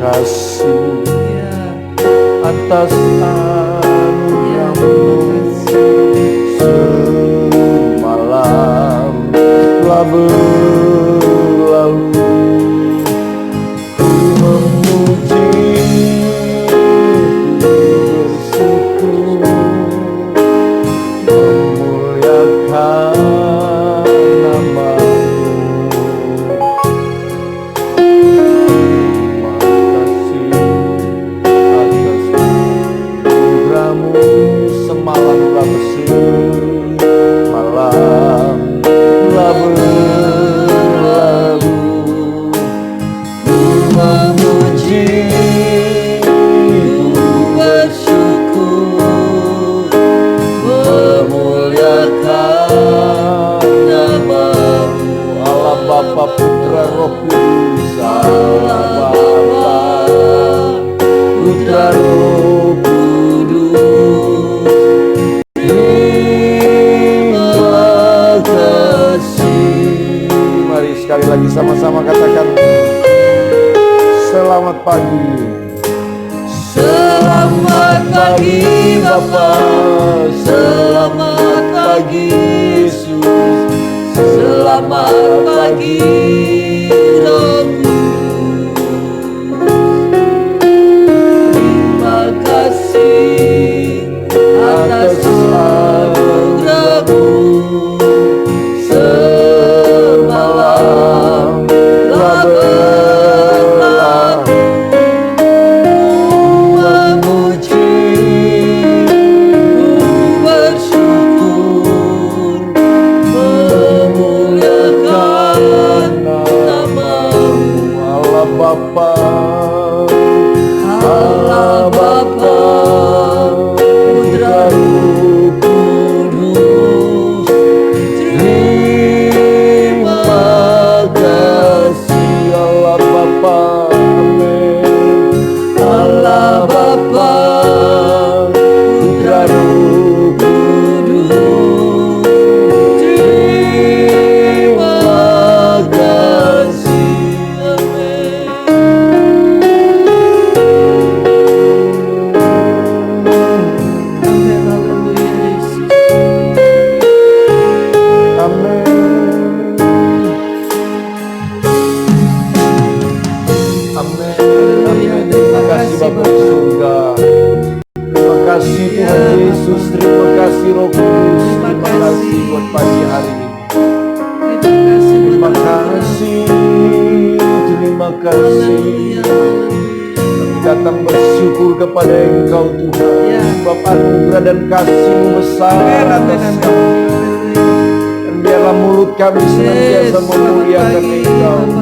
kasih atas anugerah-Mu. Semalam telah berlalu, ku memuji, ku bersyukur, memuliakan nama-Mu. Semalam telah berlalu, ku memuji, ku bersyukur, memuliakan nama-Mu. Allah Bapa, Putra, Roh Kudus. Allah Bapa, Putra, Roh Kudus. Sekali lagi sama-sama katakan selamat pagi. Selamat pagi Bapa, selamat pagi Yesus, selamat pagi Roh Kudus. Terima kasih atas anugerah-Mu. Allah Bapa, Putra, Roh Kudus. Terima kasih Allah Bapa, amin. Allah Bapa, Putra, Roh Kudus. Terima kasih, amin. Bapa di surga, terima kasih Tuhan Yesus, terima kasih Roh Kudus, terima kasih buat pagi hari ini. Terima kasih, terima kasih. Kami datang bersyukur kepada Engkau Tuhan, sebab anugerah dan kasih-Mu besar atas kami. Dan biarlah mulut kami senantiasa memuliakan Engkau.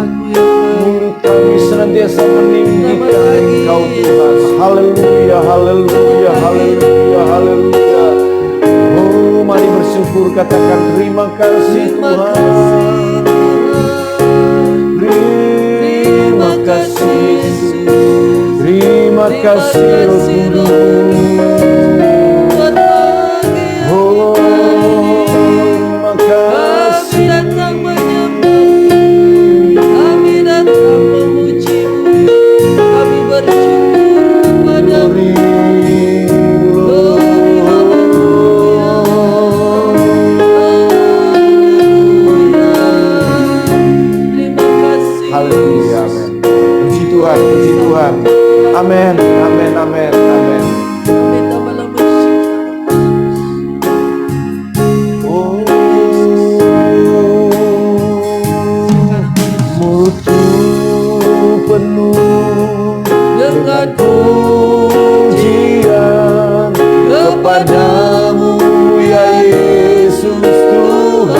Kami senantiasa meninggikan Engkau Tuhan. Haleluya, haleluya, haleluya, haleluya. Oh, mari bersyukur, katakan terima kasih Tuhan. Terima kasih Yesus. Terima kasih Roh Kudus. Oh, terima kasih. Haleluya, amin. Puji Tuhan, puji Tuhan. Amin, amin, amin, amin. Oh, mulutku penuh dengan pujian kepadamu ya Yesus Tuhan.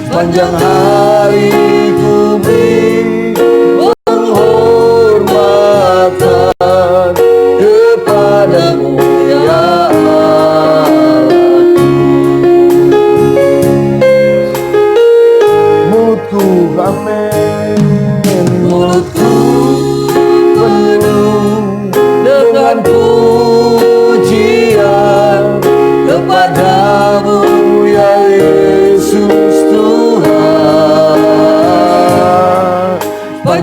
Sepanjang hari ku beri penghormatan kepadamu ya Allahku. Mulutku, amin, mulutku penuh dengan pujian kepadamu ya Yesus Tuhan.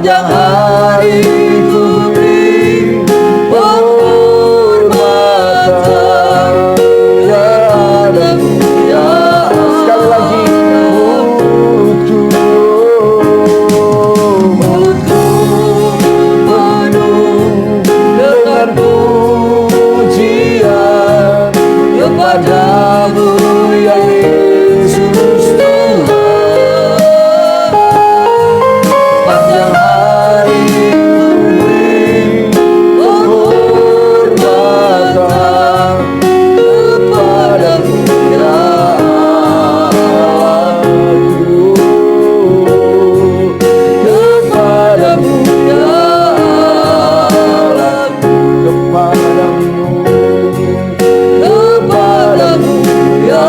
Panjang hari ku beri penghormatan kepadamu ya Allah. Sekali lagi, mulutku penuh dengan pujian kepadamu ya Yesus Tuhan. Panjang hari penghormatan kepadamu ya Allahku, kepadamu ya Allahku, kepadamu ya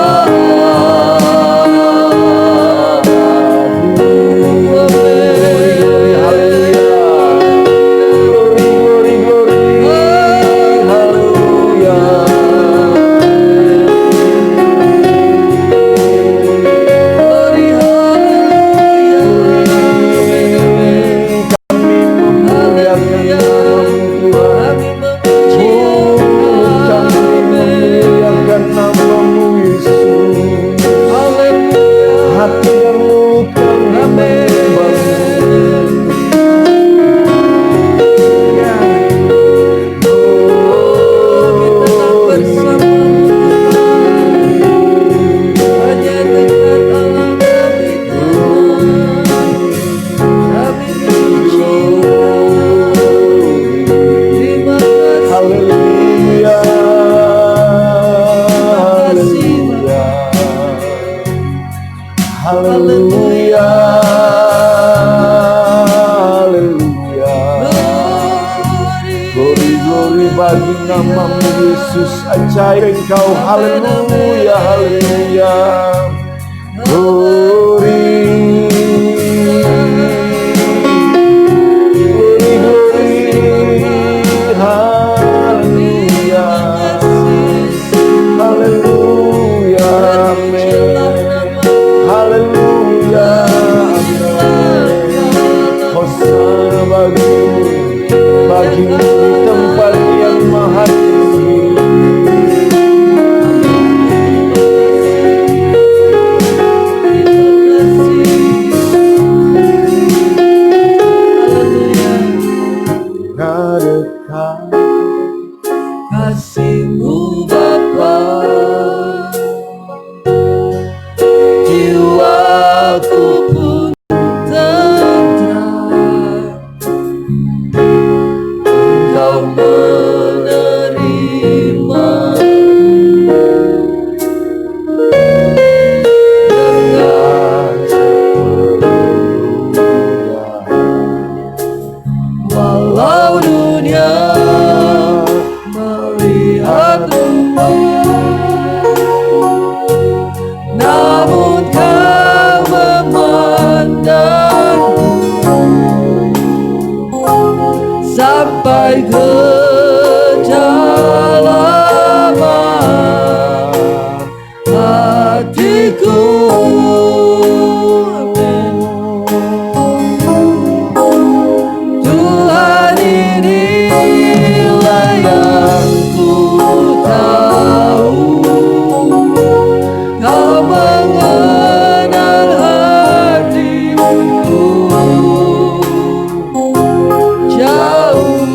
Haleluya, haleluya. Glory bagi namamu Yesus, ajaib Engkau. Haleluya, haleluya. Glory, haleluya, haleluya, amin. Haleluya, Hosana bagimu di tempat yang maha tinggi. Adakah kasih-Mu Bapa, jiwaku pun tentram, Kau menerima dengan sepenuhnya. Walau dunia melihatmu, namun Kau memandangku sampai ke kedalaman hatiku. Amin. Tuhan, inilah yang ku tahu, Kau mengenal hatiku jauh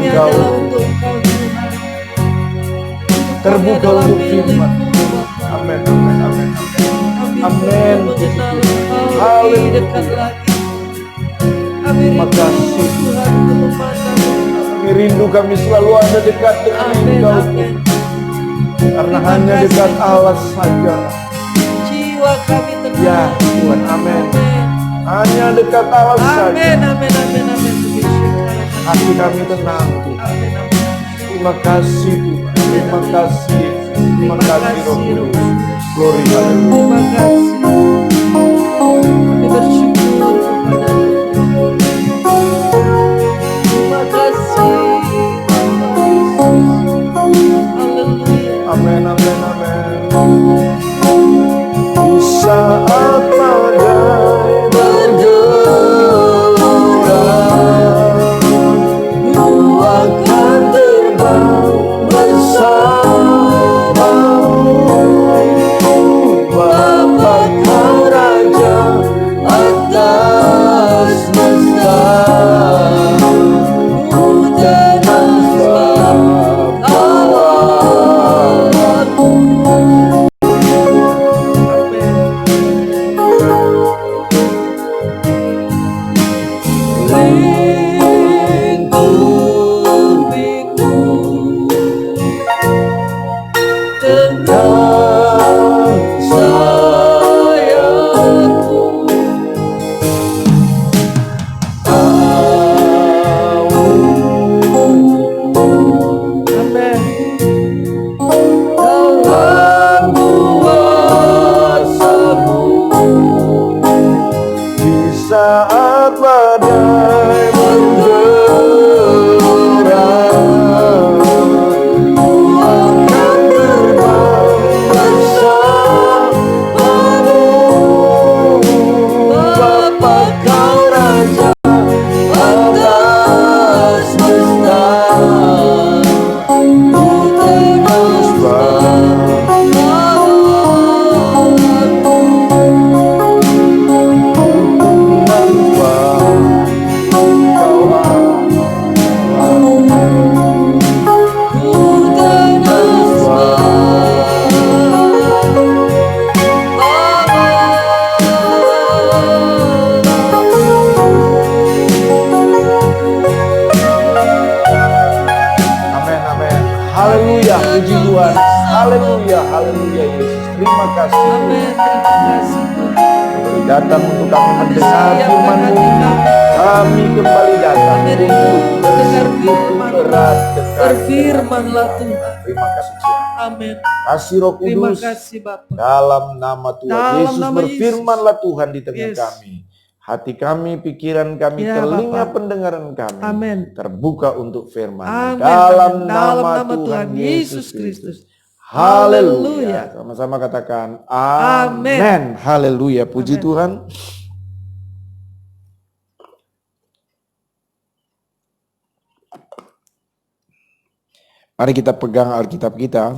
Terbuka adalah untuk untuk Engkau Tuhan. terbuka adalah untuk milik-Mu, firman. Bapa. Amin, amin, amin, amin. Kami Amin. rindu mengenal Engkau lebih Haleluya. dekat lagi. Kami Terima rindu kasih. Tuhan untuk memandang Engkau. Kami rindu kami selalu ada dekat dengan Amin, Engkau. amin. Karena Terima hanya kasih, dekat Tuhan. Allah saja. Jiwa kami tenang. Ya Tuhan, amin. Amin. Hanya dekat Allah saja. Amin, amin, amin, amin. Hati kami tenang Tuhan. Amin, amin. Terima kasih Tuhan. Terima kasih. Terima kasih Roh Kudus. Glory, haleluya. Terima kasih. Kami bersyukur kepada-Mu. Terima kasih. Haleluya. Amin, amin, amin. Di saat badai bergelora, ku akan terbang bersamamu. Bapa Kau Raja atas semesta, ku tenang sebab Allahku. Lindungiku dengan sayapmu, Amin. dalam kuasa-Mu. Di saat badai bergelora, ku akan terbang bersamamu. Bapa Kau Raja atas semesta, ku tenang sebab Amin, amin. Haleluya, puji Tuhan. Haleluya, haleluya Yesus. Terima kasih. Amin. Terima kasih Tuhan. Kembali datang untuk kami mendengar Siapkan firman-Mu. hati kami. Kami kembali datang Kami rindu untuk mendengar bersekutu firman-Mu. berat dekat Berfirmanlah dengan Tuhan. Terima kasih Tuhan. Amin. Kasih Roh Terima Kudus. kasih Bapa. Dalam nama Tuhan Dalam Yesus nama berfirmanlah Tuhan di tengah Yes. kami. Hati kami, pikiran kami, Ya, telinga Bapak. pendengaran kami Amin. terbuka untuk firman. Amin. Dalam Amin. nama Tuhan Yesus Kristus. Haleluya. Sama-sama katakan Amin. amin. Haleluya. Puji Amin. Tuhan. Mari kita pegang Alkitab kita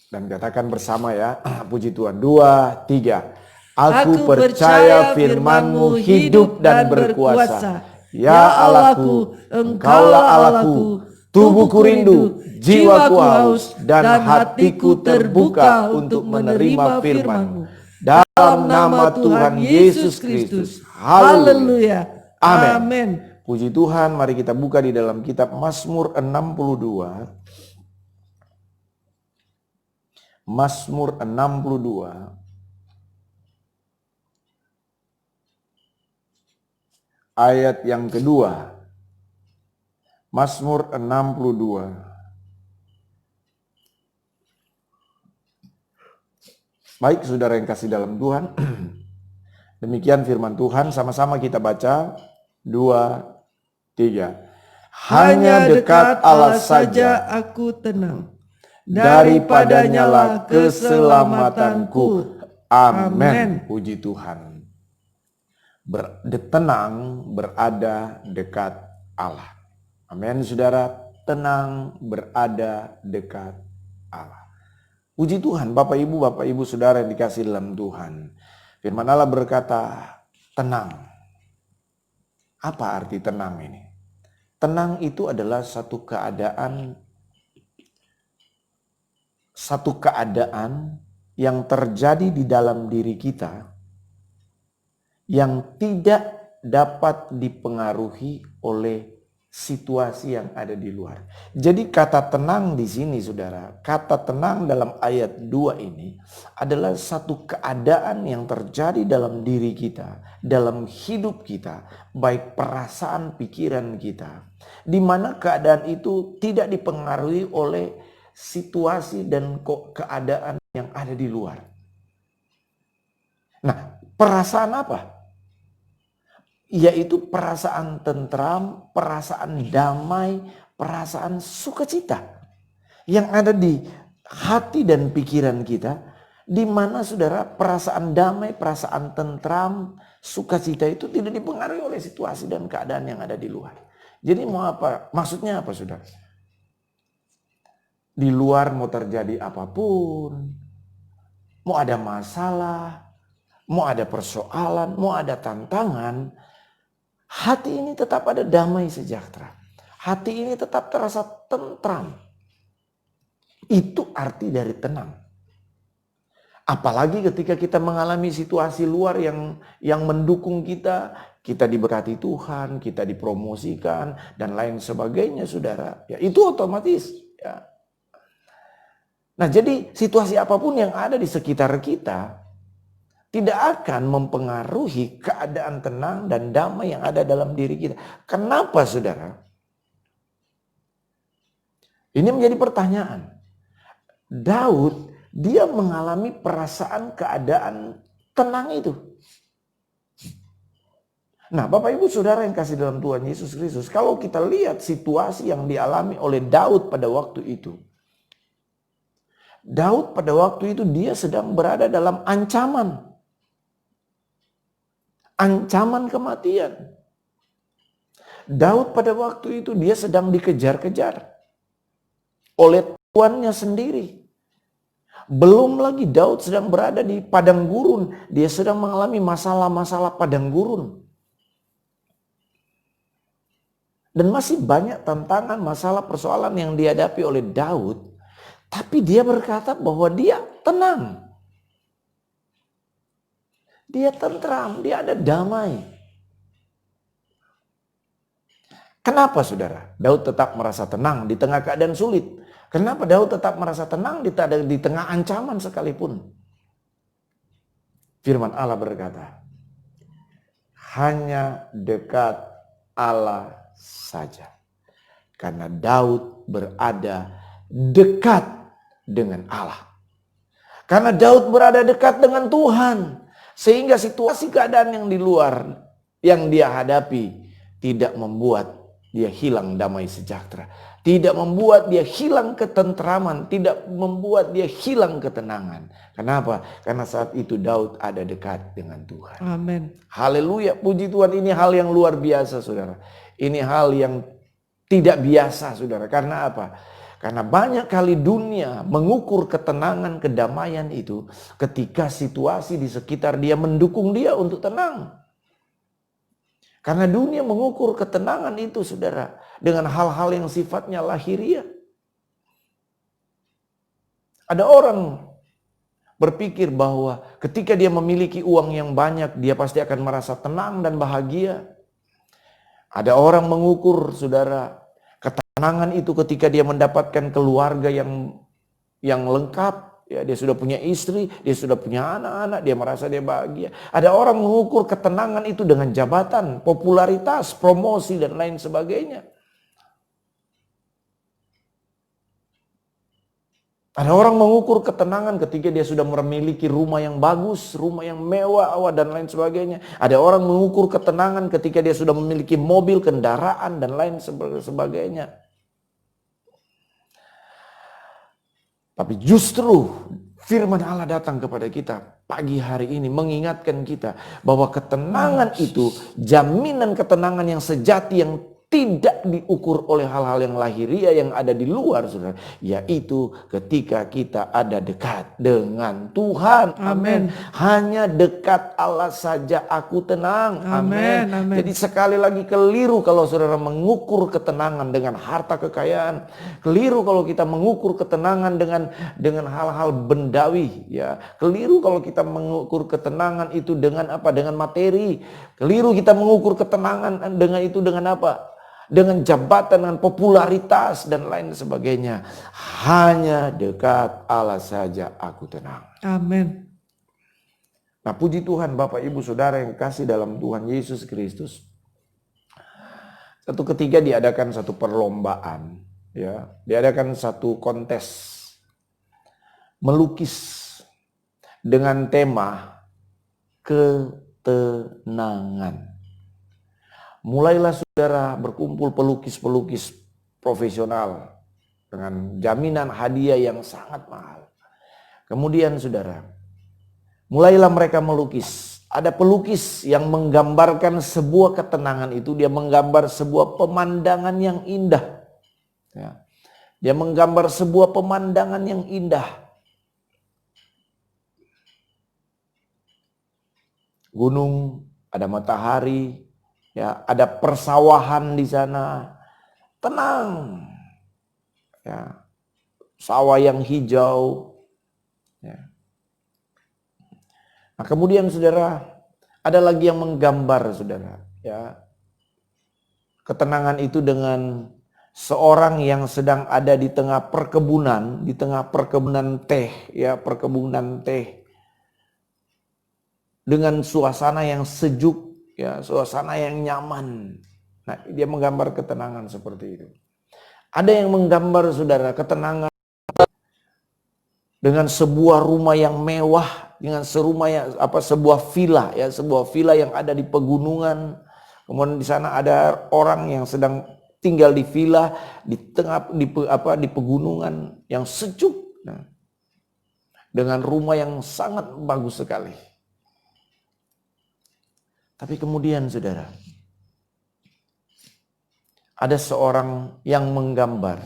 dan katakan bersama ya. Puji Tuhan. 2, 3. Aku percaya firman-Mu hidup dan berkuasa. Ya Allahku, Engkaulah Allahku. Tubuhku rindu, jiwaku haus, dan hatiku terbuka untuk menerima firman-Mu. Dalam nama Tuhan Yesus Kristus. Haleluya. Haleluya. Amin. Amin. Puji Tuhan, mari kita buka di dalam kitab Mazmur 62. Mazmur 62. Ayat yang kedua. Mazmur 62. Baik saudara yang kasih dalam Tuhan. Demikian firman Tuhan, sama-sama kita baca. 2, 3. Hanya dekat Allah saja aku tenang. Daripadanya lah keselamatanku. Amin. Puji Tuhan. Tenang berada dekat Allah. Amin saudara. Tenang berada dekat Allah. Puji Tuhan Bapak Ibu saudara yang dikasih dalam Tuhan. Firman Allah berkata tenang. Apa arti tenang ini? tenang itu adalah satu keadaan yang terjadi di dalam diri kita yang tidak dapat dipengaruhi oleh situasi yang ada di luar. Jadi kata tenang di sini saudara, kata tenang dalam ayat 2 ini adalah satu keadaan yang terjadi dalam diri kita, dalam hidup kita, baik perasaan pikiran kita, di mana keadaan itu tidak dipengaruhi oleh situasi dan keadaan yang ada di luar. Nah, perasaan apa? Yaitu perasaan tentram, perasaan damai, perasaan sukacita yang ada di hati dan pikiran kita, di mana saudara perasaan damai, perasaan tentram, sukacita itu tidak dipengaruhi oleh situasi dan keadaan yang ada di luar. Jadi mau apa? Maksudnya apa saudara? Di luar mau terjadi apapun, mau ada masalah, mau ada persoalan, mau ada tantangan, hati ini tetap ada damai sejahtera. Hati ini tetap terasa tentram. Itu arti dari tenang. Apalagi ketika kita mengalami situasi luar yang mendukung kita, kita diberkati Tuhan, kita dipromosikan, dan lain sebagainya saudara. Ya, itu otomatis. Ya. Nah jadi situasi apapun yang ada di sekitar kita, tidak akan mempengaruhi keadaan tenang dan damai yang ada dalam diri kita. Kenapa saudara? Ini menjadi pertanyaan. Daud, dia mengalami perasaan keadaan tenang itu. Nah Bapak Ibu Saudara yang kasih dalam Tuhan Yesus Kristus, kalau kita lihat situasi yang dialami oleh Daud pada waktu itu. Daud pada waktu itu dia sedang berada dalam ancaman. Ancaman kematian. Daud pada waktu itu dia sedang dikejar-kejar oleh tuannya sendiri. Belum lagi Daud sedang berada di padang gurun. Dia sedang mengalami masalah-masalah padang gurun. Dan masih banyak tantangan, masalah, persoalan yang dihadapi oleh Daud. Tapi dia berkata bahwa dia tenang. Dia tentram, dia ada damai. Kenapa saudara? Daud tetap merasa tenang di tengah keadaan sulit. Kenapa Daud tetap merasa tenang di tengah ancaman sekalipun? Firman Allah berkata, hanya dekat Allah saja. Karena Daud berada dekat dengan Allah. Karena Daud berada dekat dengan Tuhan. Sehingga situasi keadaan yang di luar yang dia hadapi tidak membuat dia hilang damai sejahtera. Tidak membuat dia hilang ketentraman. Tidak membuat dia hilang ketenangan. Kenapa? Karena saat itu Daud ada dekat dengan Tuhan. Amin. Haleluya. Puji Tuhan, ini hal yang luar biasa saudara. Ini hal yang tidak biasa saudara. Karena apa? Karena banyak kali dunia mengukur ketenangan, kedamaian itu ketika situasi di sekitar dia mendukung dia untuk tenang. Karena dunia mengukur ketenangan itu saudara dengan hal-hal yang sifatnya lahiriah. Ada orang berpikir bahwa ketika dia memiliki uang yang banyak dia pasti akan merasa tenang dan bahagia. Ada orang mengukur saudara ketenangan itu ketika dia mendapatkan keluarga yang lengkap. Ya, dia sudah punya istri, dia sudah punya anak-anak, dia merasa dia bahagia. Ada orang mengukur ketenangan itu dengan jabatan, popularitas, promosi, dan lain sebagainya. Ada orang mengukur ketenangan ketika dia sudah memiliki rumah yang bagus, rumah yang mewah, dan lain sebagainya. Ada orang mengukur ketenangan ketika dia sudah memiliki mobil, kendaraan, dan lain sebagainya. Tapi justru firman Allah datang kepada kita pagi hari ini mengingatkan kita bahwa ketenangan itu jaminan ketenangan yang sejati yang tidak diukur oleh hal-hal yang lahiriah yang ada di luar, saudara. Yaitu ketika kita ada dekat dengan Tuhan. Amin. Hanya dekat Allah saja aku tenang. Amin. Jadi sekali lagi keliru kalau saudara mengukur ketenangan dengan harta kekayaan. Keliru kalau kita mengukur ketenangan dengan hal-hal bendawi. Ya, keliru kalau kita mengukur ketenangan itu dengan apa? Dengan materi. Keliru kita mengukur ketenangan dengan itu dengan apa? Dengan jabatan, dengan popularitas dan lain sebagainya. Hanya dekat Allah saja aku tenang. Amin. Nah, puji Tuhan Bapak Ibu Saudara yang kasih dalam Tuhan Yesus Kristus. Satu ketika diadakan satu perlombaan, ya, diadakan satu kontes melukis dengan tema ketenangan. Mulailah saudara berkumpul pelukis-pelukis profesional dengan jaminan hadiah yang sangat mahal. Kemudian saudara, mulailah mereka melukis. Ada pelukis yang menggambarkan sebuah ketenangan itu, dia menggambar sebuah pemandangan yang indah. Ya. Dia menggambar sebuah pemandangan yang indah. Gunung, ada matahari. Ya, ada persawahan di sana, tenang, ya, sawah yang hijau. Ya. Nah, kemudian saudara, ada lagi yang menggambar saudara, ya, ketenangan itu dengan seorang yang sedang ada di tengah perkebunan, teh, ya, perkebunan teh, dengan suasana yang sejuk. Ya, suasana yang nyaman. Nah, dia menggambar ketenangan seperti itu. Ada yang menggambar saudara ketenangan dengan sebuah rumah yang mewah, dengan sebuah villa, ya, sebuah villa yang ada di pegunungan. Kemudian di sana ada orang yang sedang tinggal di villa di tengah di pegunungan yang sejuk. Nah, dengan rumah yang sangat bagus sekali. Tapi kemudian saudara, ada seorang yang menggambar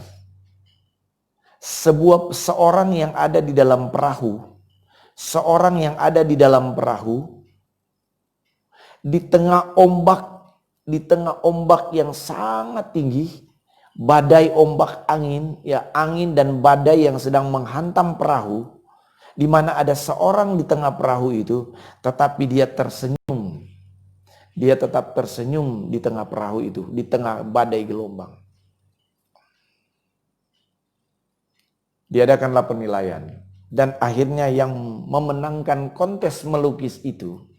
seorang yang ada di dalam perahu, seorang yang ada di dalam perahu di tengah ombak yang sangat tinggi, badai ombak angin, ya, angin dan badai yang sedang menghantam perahu, di mana ada seorang di tengah perahu itu, tetapi dia tersenyum. Dia tetap tersenyum di tengah perahu itu, di tengah badai gelombang. Diadakanlah penilaian. Dan akhirnya yang memenangkan kontes melukis itu,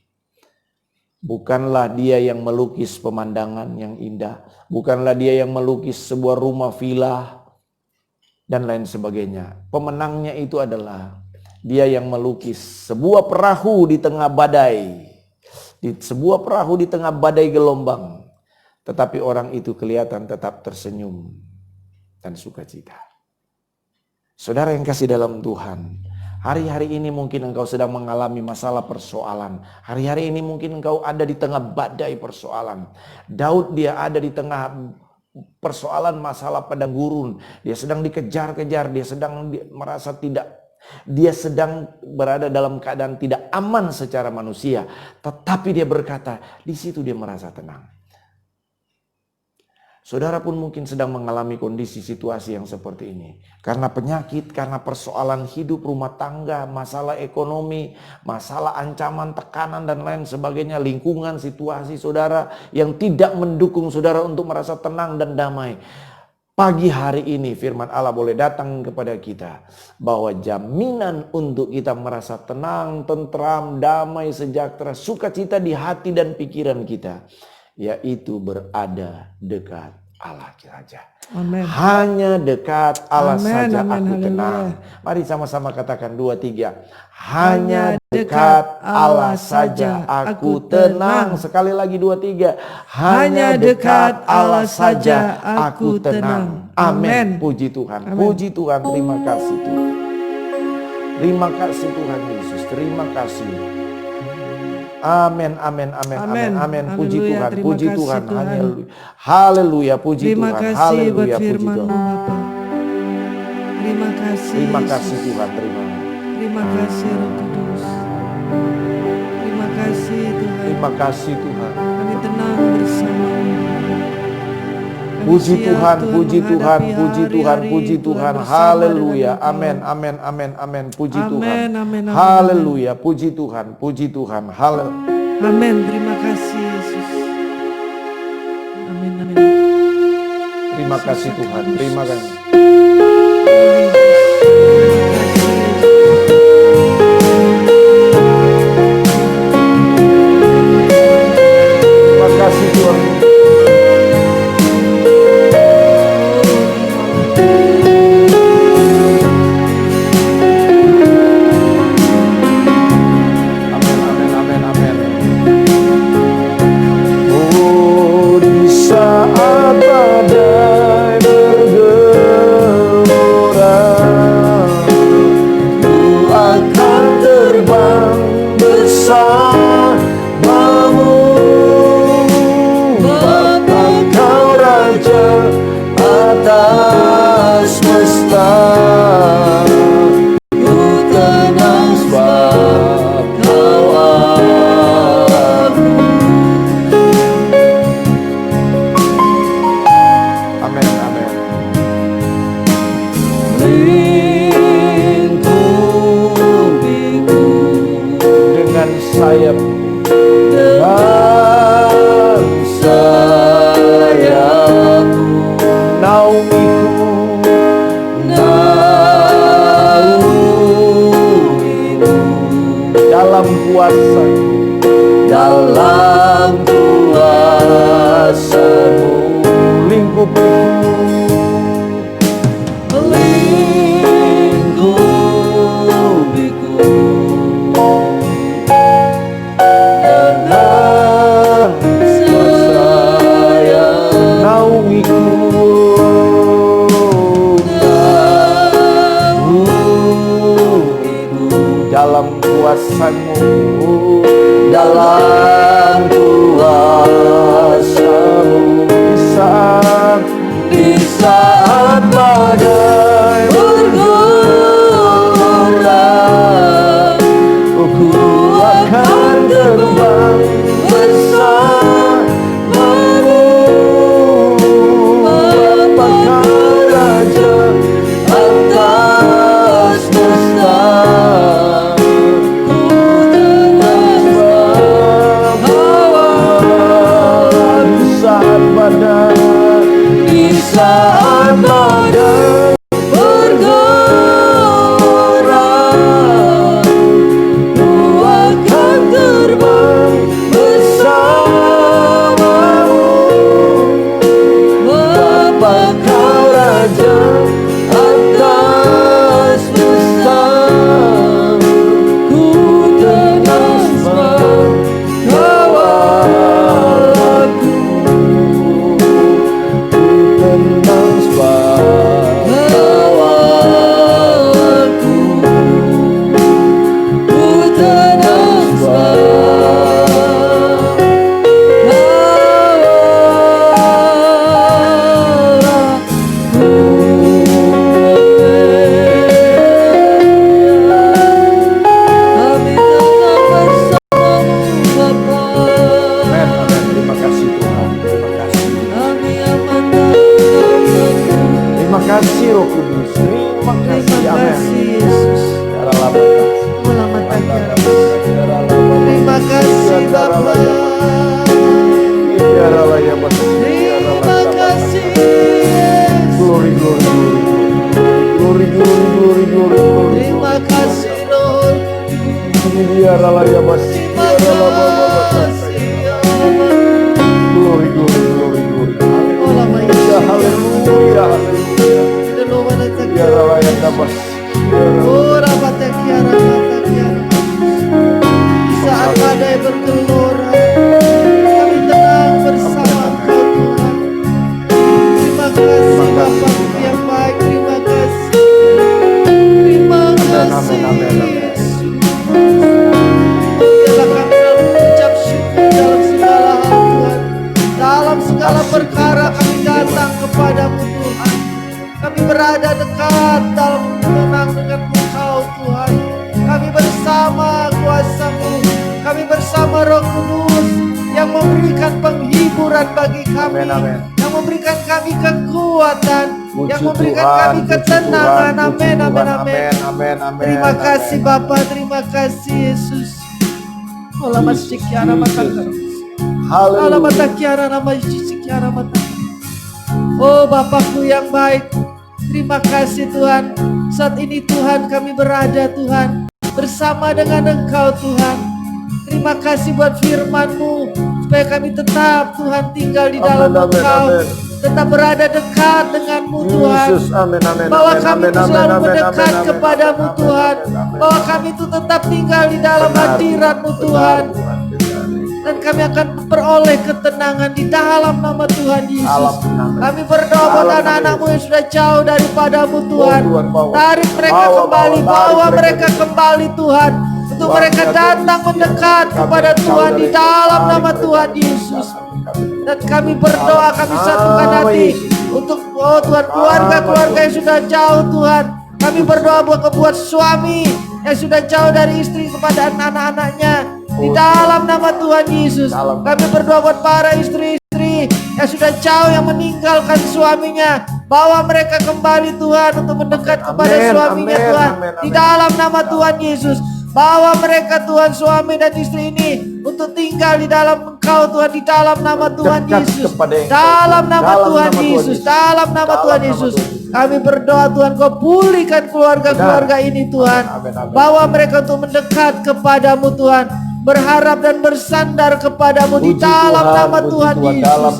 bukanlah dia yang melukis pemandangan yang indah, bukanlah dia yang melukis sebuah rumah villa, dan lain sebagainya. Pemenangnya itu adalah dia yang melukis sebuah perahu di tengah badai. Sebuah perahu di tengah badai gelombang, tetapi orang itu kelihatan tetap tersenyum dan sukacita. Saudara yang kasih dalam Tuhan, hari-hari ini mungkin engkau sedang mengalami masalah persoalan. Hari-hari ini mungkin engkau ada di tengah badai persoalan. Daud, dia ada di tengah persoalan masalah padang gurun. Dia sedang dikejar-kejar, dia sedang merasa dia sedang berada dalam keadaan tidak aman secara manusia. Tetapi dia berkata, di situ dia merasa tenang. Saudara pun mungkin sedang mengalami kondisi situasi yang seperti ini. Karena penyakit, karena persoalan hidup rumah tangga, masalah ekonomi, masalah ancaman, tekanan dan lain sebagainya. Lingkungan, situasi saudara yang tidak mendukung saudara untuk merasa tenang dan damai. Pagi hari ini firman Allah boleh datang kepada kita bahwa jaminan untuk kita merasa tenang, tentram, damai, sejahtera, sukacita di hati dan pikiran kita, yaitu berada dekat Allah saja. Amen. Hanya dekat Allah saja Amen. aku Haleluya. tenang. Mari sama-sama katakan 2, 3. Hanya dekat Allah saja aku tenang. Sekali lagi 2, 3. Hanya dekat Allah saja aku tenang. Amin. Puji Tuhan. Amen. Puji Tuhan. Terima kasih Tuhan. Terima kasih Tuhan Yesus. Terima kasih. Amin, amin, amin, amin, amin. Puji Haleluya, Tuhan, terima puji kasih Tuhan. Tuhan. Haleluya. Haleluya, puji Terima Tuhan. kasih buat Haleluya, puji firman-Mu Tuhan. Bapa. Terima kasih Terima kasih Yesus. Tuhan, terima kasih. Terima kasih Roh Kudus. Terima kasih Tuhan. Terima kasih Tuhan. Kami tenang bersama-Mu. Kami Puji siap, Tuhan, puji Tuhan, menghadapi puji Tuhan, hari-hari puji Tuhan Tuhan. bersama Haleluya. dengan Engkau. Amin, amin, amin, amin. Puji Amin, Tuhan. amin, amin, Haleluya, puji Tuhan, puji Tuhan. Haleluya. Amin. Terima kasih Yesus. Amin, amin. Terima kasih Tuhan, terima kasih. Terima kasih Tuhan. Amin, amin, amin, amin. Oh, di saat badai bergelora, ku akan terbang bersamamu. Bapa kau Raja atas semesta, ku tenang sebab kau aku. Amin, amin. Lingkupiku dengan sayap, dengan sayapmu, naungiku, naungiku dalam kuasa-Mu, dalam kuasa-Mu, lingkupiku, lingkupiku dengan sayap, naungiku, naungiku dalam kuasa-Mu, dalam kuasa-Mu. Di saat badai bergelora, ku akan terbang bersamamu. Bapa kau Raja atas semesta, ku tenang sebab kau di saat badai, di saat badai bergelora, ku akan terbang bersamamu. Bapa kau Raja atas semesta, ku tenang sebab kau aku. Ku tenang sebab kau aku. Ku tenang sebab kami tetap bersamamu Bapa. Amin, amin. Terima kasih Tuhan, terima kasih. Kami amankan Engkau. Terima kasih Roh Kudus, terima kasih. Terima Amin. kasih Yesus. Terima kasih Bapa. Terima kasih Yesus. Glory, glory, glory, glory, glory, glory, glory, glory. Terima kasih Lord. Terima Terima kasih ya Allah. Glory, glory, glory, glory. Oh lama Ya, Yesus. haleluya, haleluya. Dulu mana tak Ya, Allah yang dapat. Oh rabata kiara mata kiara. Di saat badai bergelora, kami tenang bersama Engkau Tuhan. Terima kasih Bapa yang baik. Terima kasih. Terima kasih Amin, amin, amin. Yesus. Biarlah kami dalam perkara kami datang kepadamu Tuhan. Kami berada dekat dalam tenang dengan Engkau Tuhan. Kami bersama kuasa-Mu, kami bersama Roh Kudus yang memberikan penghiburan bagi kami, yang memberikan kami kekuatan, yang memberikan kami ketenangan. Amin, amin, amin. Terima kasih Bapa, terima kasih Yesus. Ola masjid kiara mataka. Ola mata kiara nama Yesus kiara mata. Oh Bapakku yang baik, terima kasih Tuhan. Saat ini Tuhan kami berada Tuhan bersama dengan Engkau Tuhan. Terima kasih buat firman-Mu, supaya kami tetap Tuhan tinggal di dalam Engkau, tetap berada dekat dengan-Mu Tuhan. Bahwa kami itu selalu mendekat kepadamu Tuhan, bahwa kami itu tetap tinggal di dalam hadirat-Mu Tuhan. Dan kami akan peroleh ketenangan di dalam nama Tuhan Yesus. Kami berdoa buat anak-anak-Mu yang sudah jauh daripadamu Tuhan. Tarik mereka kembali, bawa mereka kembali Tuhan, untuk mereka datang mendekat kepada Tuhan di dalam nama Tuhan Yesus. Dan kami berdoa, kami satukan hati untuk Tuhan keluarga-keluarga yang sudah jauh Tuhan. Kami berdoa buat suami yang sudah jauh dari istri kepada anak-anaknya di dalam nama Tuhan Yesus. Kami berdoa buat para istri-istri yang sudah jauh, yang meninggalkan suaminya, bawa mereka kembali Tuhan untuk mendekat kepada suaminya Tuhan di dalam nama Tuhan Yesus. Bawa mereka Tuhan, suami dan istri ini, untuk tinggal di dalam Engkau Tuhan, di dalam nama Tuhan Yesus. Dalam nama Tuhan Yesus, dalam nama Tuhan Yesus. Kami berdoa Tuhan, Kau pulihkan keluarga-keluarga ini Tuhan. Bawa mereka untuk mendekat kepadamu Tuhan, berharap dan bersandar kepadamu di dalam nama Tuhan Yesus.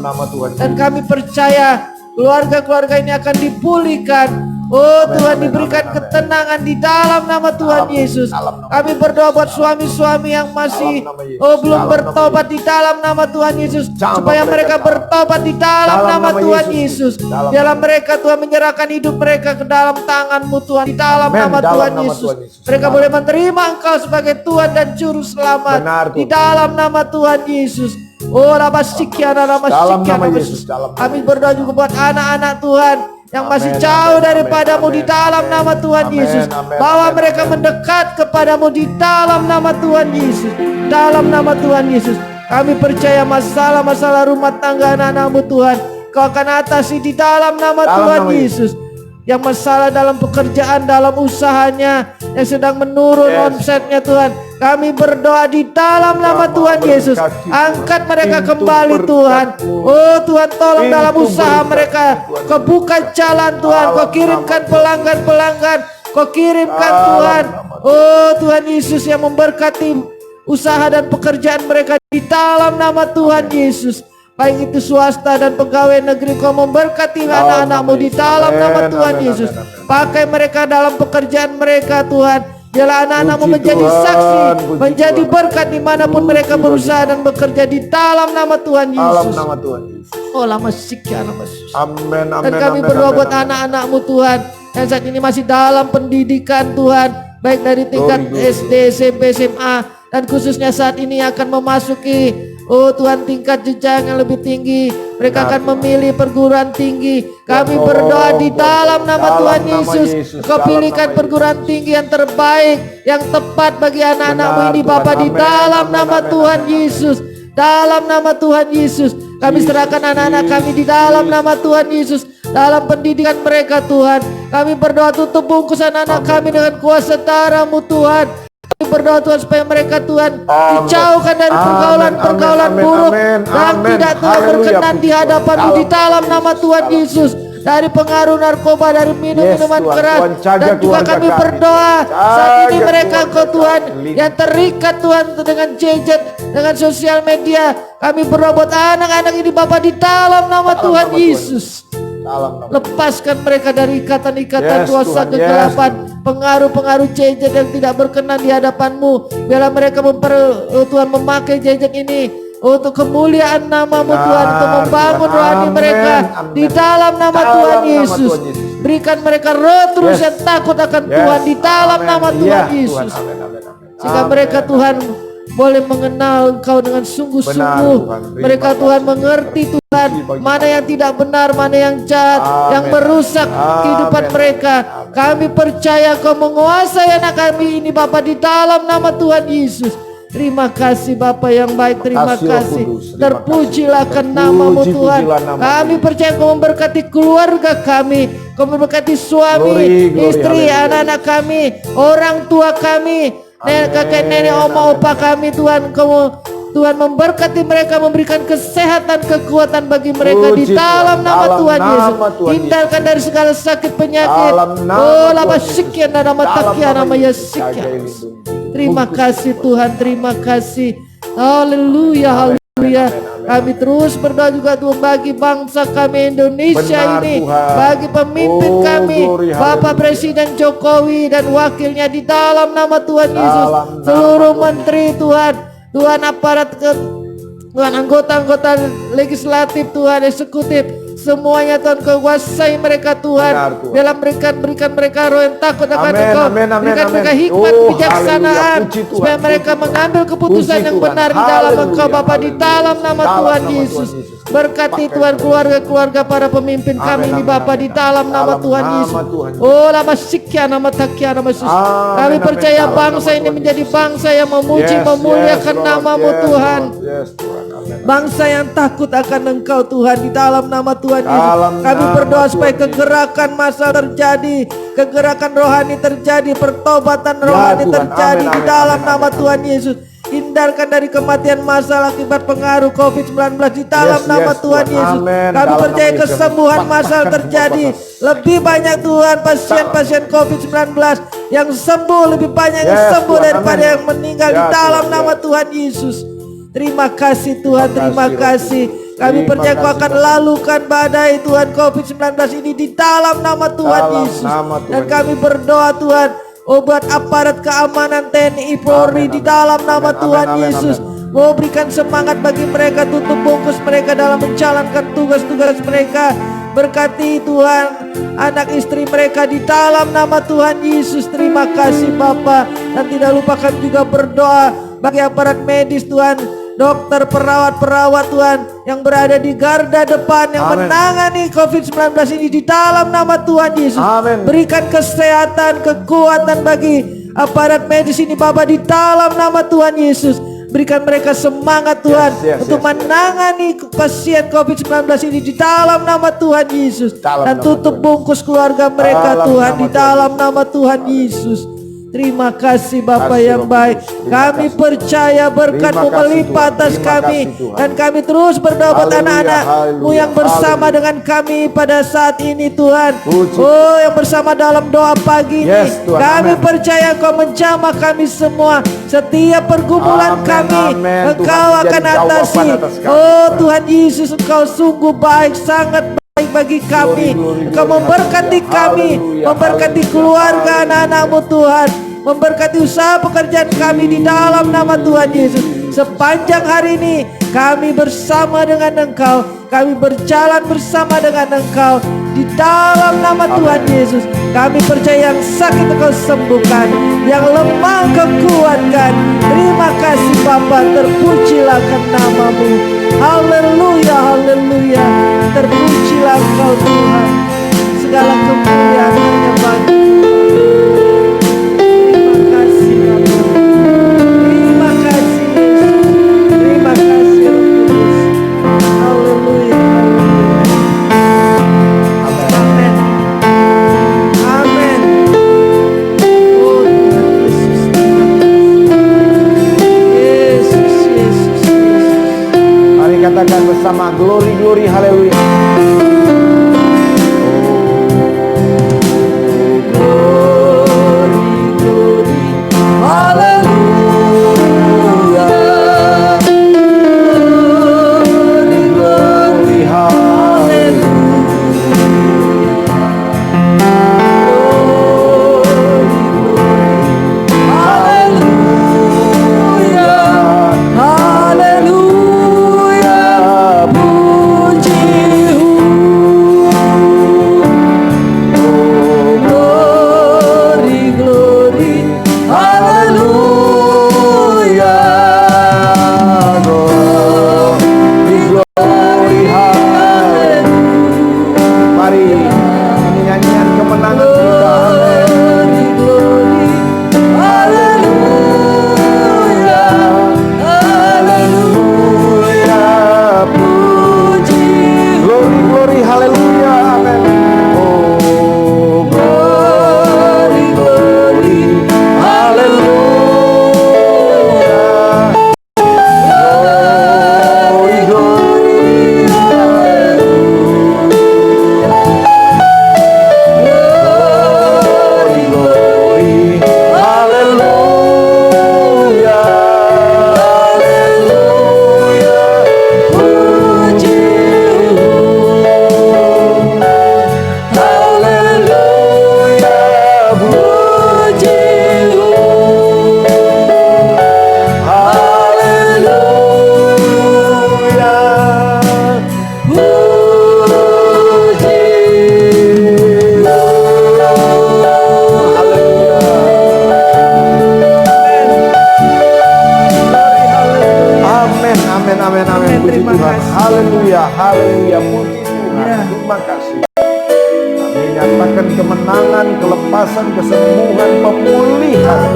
Dan kami percaya keluarga-keluarga ini akan dipulihkan. Oh Tuhan, diberikan ketenangan di dalam nama Tuhan Yesus. Kami berdoa buat suami-suami yang masih belum bertobat di dalam nama Tuhan Yesus, supaya mereka bertobat di dalam nama Tuhan Yesus. Biarlah mereka Tuhan menyerahkan hidup mereka ke dalam tangan-Mu Tuhan, di dalam nama Tuhan Yesus. Mereka boleh menerima Engkau sebagai Tuhan dan Juru Selamat di dalam nama Tuhan Yesus. Oh Rabasikiana, Rabasikiana Yesus. Kami berdoa juga buat anak-anak Tuhan yang masih jauh daripadamu di dalam nama Tuhan Yesus. Bawa mereka mendekat kepadamu di dalam nama Tuhan Yesus. Dalam nama Tuhan Yesus. Kami percaya masalah-masalah rumah tangga anak-anak-Mu Tuhan, Kau akan atasi di dalam nama Tuhan Yesus. Yang masalah dalam pekerjaan, dalam usahanya, yang sedang menurun omsetnya Tuhan, kami berdoa di dalam nama Tuhan Yesus. Angkat mereka kembali Tuhan. Oh Tuhan, tolong dalam usaha mereka, Kau buka jalan Tuhan. Kau kirimkan pelanggan-pelanggan, Kau kirimkan Tuhan. Oh Tuhan Yesus, yang memberkati usaha dan pekerjaan mereka di dalam nama Tuhan Yesus. Baik itu swasta dan pegawai negeri, Kau memberkati anak-anak-Mu di dalam nama Tuhan Yesus. Pakai mereka dalam pekerjaan mereka Tuhan. Biarlah anak-anak-Mu menjadi saksi, menjadi berkat dimanapun mereka berusaha dan bekerja di dalam nama Tuhan Yesus. Oh lama sikya nama Yesus. Amin. Dan kami berdoa buat anak-anak-Mu Tuhan yang saat ini masih dalam pendidikan Tuhan, baik dari tingkat SD, SMP, SMA, dan khususnya saat ini akan memasuki Tuhan tingkat jenjang yang lebih tinggi. Mereka akan memilih perguruan tinggi. Kami berdoa di dalam nama Tuhan Yesus, Kau pilihkan perguruan tinggi yang terbaik, yang tepat bagi anak-anak-Mu ini Bapa, di dalam nama Tuhan Yesus. Dalam nama Tuhan Yesus, kami serahkan anak-anak kami di dalam nama Tuhan Yesus. Dalam pendidikan mereka Tuhan, kami berdoa tutup bungkus anak-anak kami dengan kuasa darah-Mu Tuhan. Kami berdoa Tuhan supaya mereka Tuhan dijauhkan dari pergaulan-pergaulan buruk dan tidak Tuhan berkenan di hadapan-Mu di dalam nama Tuhan Yesus. Dari pengaruh narkoba, dari minuman keras, dan juga kami berdoa saat ini mereka Engkau Tuhan yang terikat Tuhan dengan gadget, dengan sosial media. Kami berdoa buat anak-anak ini Bapa di dalam nama Tuhan Yesus. Lepaskan mereka dari ikatan-ikatan kuasa kegelapan, pengaruh-pengaruh gadget yang tidak berkenan di hadapan-Mu. Biarlah mereka Tuhan memakai gadget ini untuk kemuliaan nama-Mu Tuhan, untuk membangun rohani mereka di dalam nama Tuhan Yesus. Berikan mereka roh terus yang takut akan Tuhan di dalam nama Tuhan Yesus. Sehingga mereka Tuhan boleh mengenal Engkau dengan sungguh-sungguh. Mereka Tuhan mengerti Tuhan Tuhan, mana yang tidak benar, mana yang jahat, yang merusak kehidupan mereka. Kami percaya Kau menguasai anak kami ini Bapa di dalam nama Tuhan Yesus. Terima kasih Bapa yang baik, terima kasih. Terpujilah akan nama-Mu Tuhan. Kami percaya Kau memberkati keluarga kami, Kau memberkati suami, istri, anak-anak kami, orang tua kami, kakek nenek, oma opa kami Tuhan. Tuhan memberkati mereka, memberikan kesehatan, kekuatan bagi mereka di dalam nama Tuhan Yesus. Hindarkan dari segala sakit penyakit. Oh, lama sekian dan nama takian nama Yesus. Terima kasih Tuhan, terima kasih. Haleluya, haleluya. Kami terus berdoa juga Tuhan bagi bangsa kami Indonesia ini, bagi pemimpin kami, Bapak Presiden Jokowi dan wakilnya di dalam nama Tuhan Yesus. Seluruh menteri Tuhan, Tuhan aparat Tuhan anggota-anggota legislatif Tuhan, eksekutif, semuanya Tuhan Kau kuasai mereka Tuhan. Dalam berikan mereka roh yang takut akan Engkau. Berikan mereka hikmat, kebijaksanaan, supaya mereka mengambil keputusan yang benar di dalam Engkau Bapa, di dalam nama Tuhan Yesus. Berkati Tuhan keluarga-keluarga para pemimpin kami ini Bapa, di dalam nama Tuhan Yesus. Oh lama sikya nama takia nama Yesus. Kami percaya bangsa ini menjadi bangsa yang memuji memuliakan nama-Mu Tuhan. Bangsa yang takut akan Engkau Tuhan, di dalam nama Tuhan Yesus. Kami berdoa supaya kegerakan massa terjadi, kegerakan rohani terjadi, pertobatan rohani terjadi di dalam nama Tuhan Yesus. Hindarkan dari kematian massal akibat pengaruh COVID-19 di dalam nama Tuhan Yesus. Kami percaya kesembuhan massal terjadi. Lebih banyak Tuhan pasien-pasien COVID-19 yang sembuh, lebih banyak yang sembuh daripada yang meninggal di dalam nama Tuhan Yesus. Terima kasih Tuhan, terima kasih. Kami percaya Kau akan lalukan badai Tuhan COVID-19 ini di dalam nama Tuhan Yesus. Dan kami berdoa Tuhan, buat aparat keamanan TNI Polri di dalam nama Tuhan Yesus. Mau berikan semangat bagi mereka, tutup bungkus mereka dalam menjalankan tugas-tugas mereka. Berkati Tuhan anak istri mereka di dalam nama Tuhan Yesus. Terima kasih Bapa. Dan tidak lupa kami juga berdoa bagi aparat medis Tuhan, dokter, perawat-perawat Tuhan yang berada di garda depan yang menangani COVID-19 ini di dalam nama Tuhan Yesus. Berikan kesehatan, kekuatan bagi aparat medis ini Bapa, di dalam nama Tuhan Yesus. Berikan mereka semangat Tuhan untuk menangani pasien COVID-19 ini di dalam nama Tuhan Yesus. Dan tutup bungkus keluarga mereka Tuhan di dalam nama Tuhan Yesus. Terima kasih Bapa yang baik. Kami percaya berkat-Mu melimpah atas kami. Dan kami terus berdoa buat anak-anak-Mu yang bersama dengan kami pada saat ini Tuhan. Oh yang bersama dalam doa pagi ini. Kami percaya Engkau menjamah kami semua. Setiap pergumulan kami Engkau akan atasi. Oh Tuhan Yesus, Engkau sungguh baik, sangat baik bagi kami. Engkau memberkati kami, memberkati keluarga anak-anak-Mu Tuhan, memberkati usaha pekerjaan kami di dalam nama Tuhan Yesus. Sepanjang hari ini kami bersama dengan Engkau, kami berjalan bersama dengan Engkau di dalam nama Tuhan Yesus. Kami percaya yang sakit Engkau sembuhkan, yang lemah Engkau kuatkan. Terima kasih Bapa, terpujilah nama-Mu. Haleluya, haleluya. Terpujilah Engkau Tuhan. Segala kemuliaan hanya bagi. Terima kasih Bapa. Terima kasih Yesus. Terima kasih Roh Kudus. Haleluya, haleluya. Amin. Amin. Oh Tuhan Yesus. Yesus, Yesus, Yesus. Mari katakan bersama, glory, glory, haleluya. terima kasih. Kami nyatakan kemenangan, kelepasan, kesembuhan, pemulihan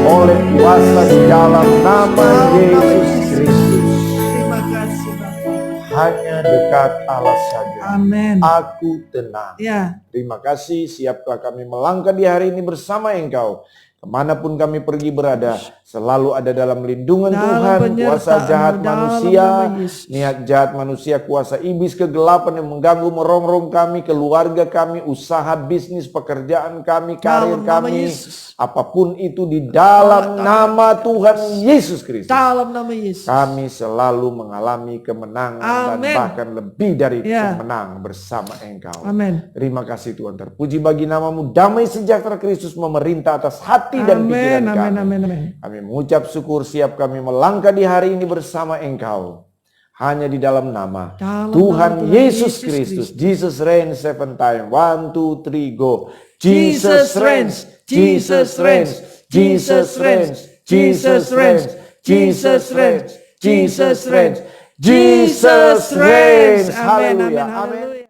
oleh kuasa di dalam nama Yesus Kristus. Terima kasih Bapak. Hanya dekat Allah saja. Amin. Aku tenang. Ya. Terima kasih, siapkah kami melangkah di hari ini bersama Engkau. Kemanapun kami pergi berada, selalu ada dalam lindungan Tuhan. Kuasa jahat manusia, niat jahat manusia, kuasa iblis kegelapan yang mengganggu merongrong kami, keluarga kami, usaha, bisnis, pekerjaan kami, karir kami, apapun itu di dalam nama Tuhan Yesus Kristus. Dalam nama Yesus. Kami selalu mengalami kemenangan dan bahkan lebih dari kemenang bersama Engkau. Amin. Terima kasih Tuhan, terpuji bagi namamu. Damai sejahtera Kristus memerintah atas hati dan pikiran kami. Kami mengucap syukur, siap kami melangkah di hari ini bersama Engkau. Hanya di dalam nama Tuhan Yesus Kristus. Jesus reigns 7 times. 1, 2, 3, go. Jesus reigns. Jesus reigns. Jesus reigns. Jesus reigns. Jesus reigns. Jesus reigns. Jesus reigns. Haleluya. Amin.